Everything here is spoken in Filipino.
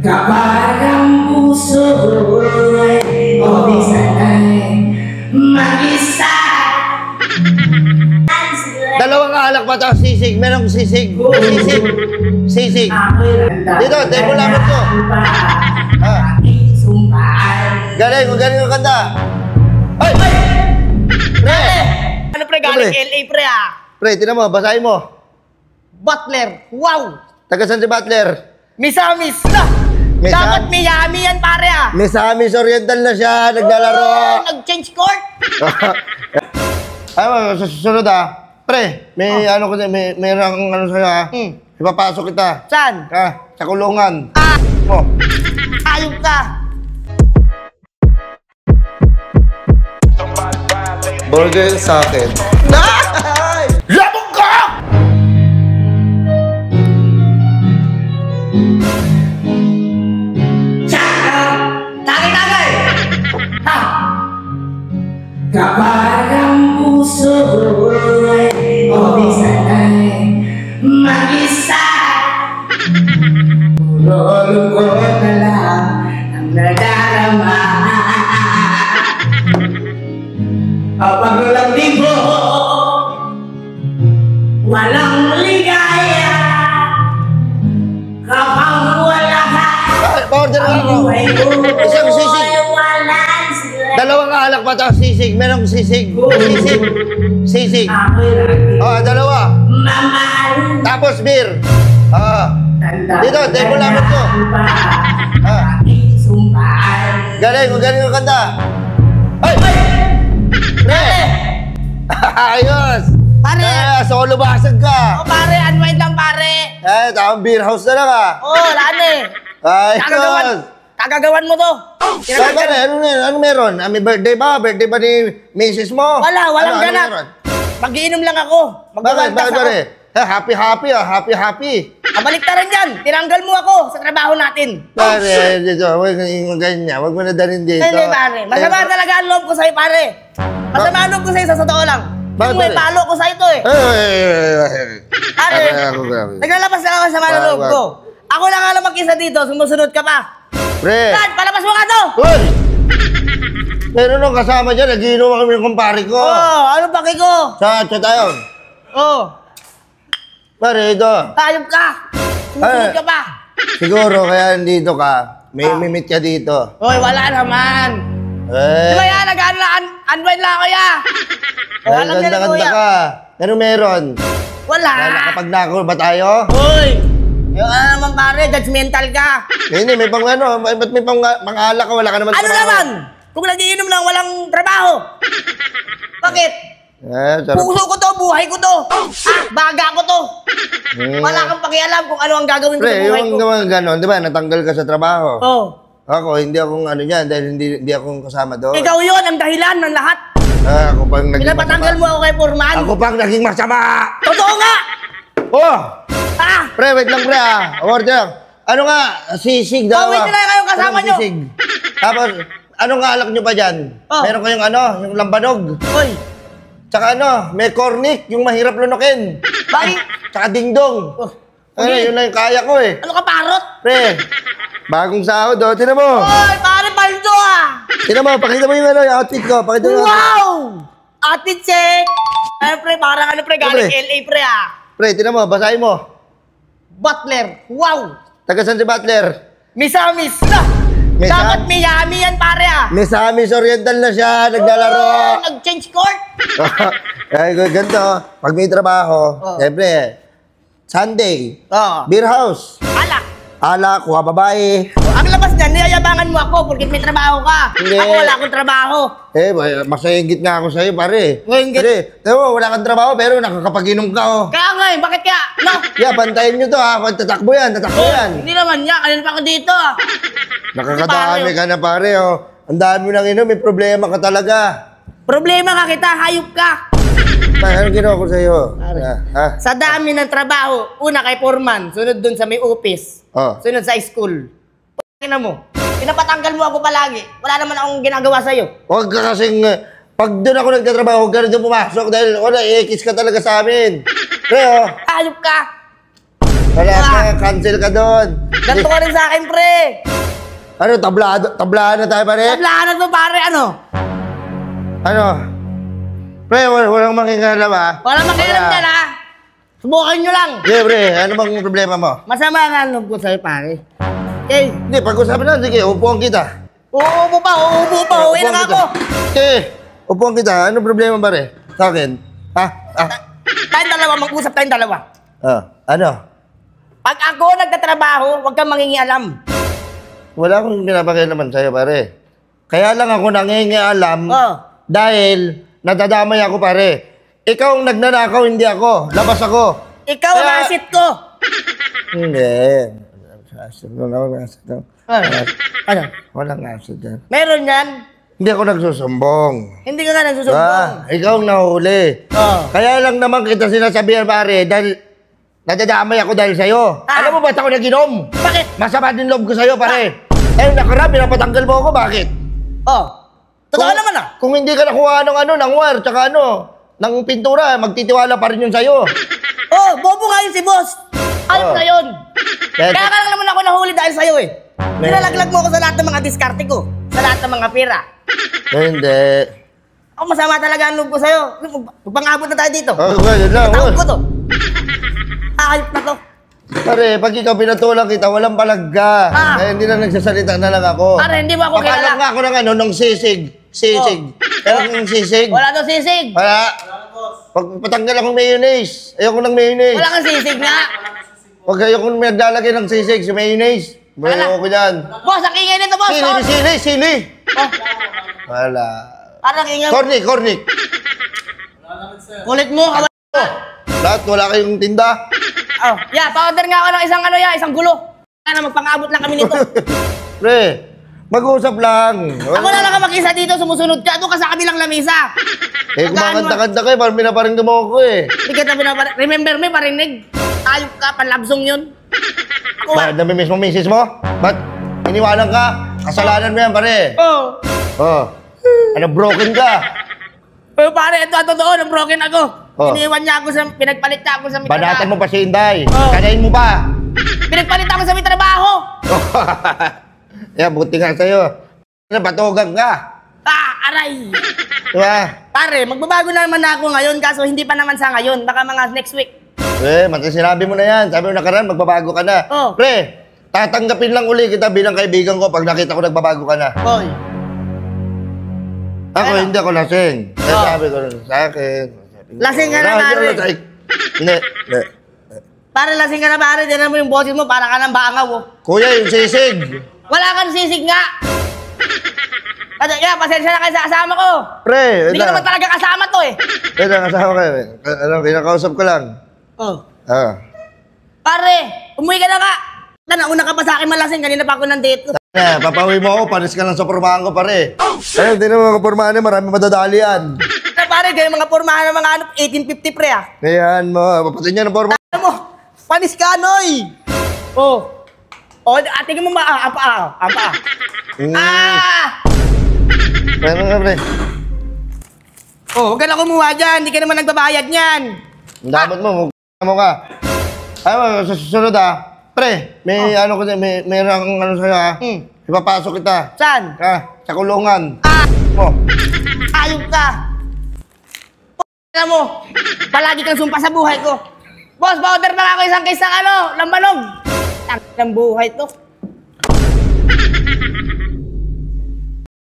Kapag ang puso ay sanay mag-isa. Dalawang alak pa tapos sisig. Merong sisig. Sisig. Sisig. Dito, tayo mo lamot ko. Galing, magaling yung kanta. Ay! Pre! Ano pre, galing LA pre ah? Pre, tinan mo, basahin mo. Butler, wow! Taga saan si Butler? Misamis na! Dapat Miami yan pare ah! Misamis Oriental na siya, naglalaro. Nag-change court! Ay, susunod ah. Pre, may ano ko may merang ano sa'yo ah. Ipapasok kita. Saan? Sa kulungan. Mo. Ayok ka! Burger sa akin. Labog ka! Tagay-tagay! Ha! Kapag ang puso ay sanay mag-isa. Puro lungkot na lang ang nadarama. Kapag walang libo, walang ligaya. Kapag wala ka, Pa-order nga ako. Isang sisig. Dalawang alak pa tapos sisig. Merong sisig. Sisig. Sisig. Dalawa. Tapos beer. Dito, tayo mo lamot ko. Galing, magaling yung kanta. Ay! Pre! Ayos! Pare! Solo basag ka. Pare, unwind lang pare! Tamang beer house na lang ah. Laan eh! Ayos! Kagagawan mo to! Pare, ano meron? May birthday ba? Birthday ba ni misis mo? Walang ano ganap. meron? Mag-iinom lang ako. Bakit pare? Happy ah. Kabaliktaran dyan. Tinanggal mo ako sa trabaho natin. Pare, dito, huwag yung ganyan. Huwag mo na dalhin dito. Hindi pare. Masama talaga ang loob ko sa'yo pare. Masama ang loob ko sa'yo sa totoo lang. Yung may palo ko sa'yo to eh. Pare, naglalabas lang ako sa mga loob ko. Ako lang alam mag-isa dito. Sumusunod ka pa. Pre. Dad, palabas mo ka to! Uy! Meron nung kasama dyan. Nagiinom kami ng kumpare ko. Ano paki ko? Sa tayo. Pare, ito. Tayog ka. Sumusunod ka pa. Siguro kaya nandito ka. May mimit ka dito. Hoy, wala naman. Di ba yan? Unwind lang ako ya. Alam niya na kuya. Ka. Meron. Wala. Nakapag-nako ba tayo? Hoy! Yung naman pare, judgmental ka. Hindi, may ba't may pang-alak ka? Wala ka naman Ano naman? Kung nagiinom lang, walang trabaho. Bakit? Puso ko to, buhay ko to. Baga ko to. Wala kang pakialam kung ano ang gagawin ko sa buhay ko. Yung naman gano'n, di ba? Natanggal ka sa trabaho. Oo. Hindi akong ano yan, dahil hindi akong kasama doon. Ikaw yun, ang dahilan ng lahat. Ako pang naging Pinapatanggal mo ako kay Foreman. Ako pang naging masama! Totoo nga! Pre, wait lang pre Order. Ano nga? Sisig daw. Wait na kayong kasama nyo. Sisig. Tapos, anong alak nyo pa dyan? Meron kayong ano? Yung lambanog. Hoy. Tsaka ano? May cornic, yung mahirap lunukin. Bakit? Tsaka dingdong. Yun na yung kaya ko eh. Ano ka, parot? Pre, bagong sahod oh. Tinan mo. Hoy, pare paldo ah. Tinan mo, pakita mo yung ano, yung outfit ko. Pakita mo. Wow! Ate check. Pre, parang ano pre, galing LA pre ah. Pre, tinan mo, basahin mo. Butler, wow! Taga saan si Butler? Misamis na! Dapat Miami yan pare ah. Misamis Oriental na siya, naglalaro. Nag-change court. Ganito, pag may trabaho, siyempre, Sunday, beer house. Alak, kuha babae. Ang labas niyan, niyayabangan mo ako porque may trabaho ka. Hindi. Ako wala akong trabaho. Masayigit nga ako sa'yo, pare. Mahingit? Pero wala kang trabaho, pero nakakapag-inom ka, oh. Kaya nga eh, bakit kaya? No? Bantayin nyo to, ha. Tatakbo yan. Hindi naman niya, kanina pa ako dito ah. Nakakadami ka na, pare, oh. Ang dami mo nang inom, may problema ka talaga. Problema ka kita, hayop ka. Anong ginawa ko sa'yo? Sa dami ng trabaho, una kay Foreman, sunod dun sa may office, sunod sa school. Pagkina mo, pinapatanggal mo ako palagi. Wala naman akong ginagawa sa'yo. Huwag ka kasing, pag doon ako nagtatrabaho, huwag ka rin doon pumasok dahil wala, ikis ka talaga sa amin. Pero, hayop ka. Wala ka, cancel ka doon. Ganto ka rin sa akin, pre. Ano, tablahan na tayo pare? Tablaan na to, pare, ano? Ano? Pre, walang makikialam ha? Walang makialam dyan, ha? Subukan nyo lang. Sige, pre, ano bang problema mo? Masama nga loob ko sa'yo, pare. Okay. Hindi, pag-usapan na, sige, upuan kita. Uupo pa. Uwi na nga ako. Sige, upuan kita. Ano problema pare? Sa akin? Ha? Tayong dalawa, mag-usap tayong dalawa. Ano? Pag ako nagtatrabaho, huwag kang mangingialam. Wala akong pinapakialaman sa'yo, pare. Kaya lang ako nangingialam dahil nadadamay ako, pare. Ikaw ang nagnanakaw, hindi ako. Labas ako. Ikaw ang asit ko. Hindi. Walang asit. Ano? Walang asit yan. Meron yan. Hindi ako nagsusumbong. Hindi ka nga nagsusumbong. Ikaw ang nahuli. Kaya lang naman kita sinasabihan, pare, dahil nadadamay ako dahil sa'yo. Alam mo ba't ako naginom? Bakit? Masama din loob ko sa'yo, pare. Nakarap, pinapatanggal mo ako, bakit? Totoo naman Kung hindi ka nakuha ng wire, tsaka ng pintura, magtitiwala pa rin yun sa'yo. Bobo nga yun si boss. Ayos na yun. Kaya ka lang naman ako nahuli dahil sa'yo eh. Nilalaglag mo ako sa lahat ng mga diskarte ko. Sa lahat ng mga pera. Hindi. Ako masama talaga ang loob ko sa'yo. Magpangabot na tayo dito. Yun lang. Tawag ko to. Ayos na to. Pare, pag ikaw pinatulang kita, walang palagga. Kaya hindi na nagsasalita na lang ako. Pare, hindi mo ako kilala. Papalag nga ako ng sisig. Meron ng sisig. Wala to sisig. Wala. Pag patanggal akong mayonnaise. Ayoko ng mayonnaise. Wala kang sisig nga. Pag ayoko naglalagay ng sisig, si mayonnaise. Ayoko ko dyan. Boss, ang ingay nito, boss. Sili. Wala. Parang ingay. Cornic. Kulit mo. Lahat, wala kayong tinda. Pa-order nga ako ng isang gulo. Magpangabot lang kami nito. Pre, mag-uusap lang. Ako na lang ang mag-isa dito, sumusunod ka. Doon ka sa kabilang lamisa. Kumakanta-kanta kayo, parang pinaparinggan mo ako eh. Hindi kita pinaparinig. Remember me, parinig. Ayop ka, panlabsong yun. Ako Bakit nami-miss mo misis mo? Ba't iniwanan ka? Kasalanan mo yan, pare. Ano, broken ka? Pare, ito ang totoo, nang broken ako. Iniwan niya ako pinagpalit niya ako sa may Banatan mo pa si Inday. Kanayin mo pa. Pinagpalit ako sa may trabaho. Buti nga sa'yo. Patugang ka. Aray. Diba? Pare, magbabago naman ako ngayon, kaso hindi pa naman sa ngayon. Baka mga next week. Mati sinabi mo na yan. Sabi mo nakaraan, magbabago ka na. Pre, tatanggapin lang uli kita bilang kaibigan ko pag nakita ko nagbabago ka na. Ako, hindi ako lasing. Sabi ko sa akin. Lasing ka na, pare. Hindi. Pare, lasing ka na, pare. Diyan mo yung boses mo, para ka ng bangaw. Kuya, yung sisig. Wala kang sisig nga. Pasensya na kayo sa kasama ko. Pre, hindi ka naman talaga kasama to eh. Kasama kayo. Kinakausap ko lang. Pare, umuwi ka na nga. Nauna ka pa sa akin malasing. Kanina pa ako nandito. Papawi mo ako. Panis ka lang sa pormahan ko, pare. Hindi naman mga pormahan marami madadali yan. Pare, ganyan mga pormahan ng mga 1850 pre ah. Ayan mo. Papasin niya ng pormahan. Ano mo? Panis ka, Noy. Tingin mo apa. Ano nga, pre? Huwag ka na kumuha dyan. Hindi ka naman nagbabayad niyan. Ang damot mo. Mo ka. Ay, susunod Pre, may ano ko may ano sa'yo Ipapasok kita. Saan? Sa kulungan. Ayop ka. Alam mo, palagi kang sumpa sa buhay ko. Boss, pa-order na ako isang case ng lambanog. Ang buhay to.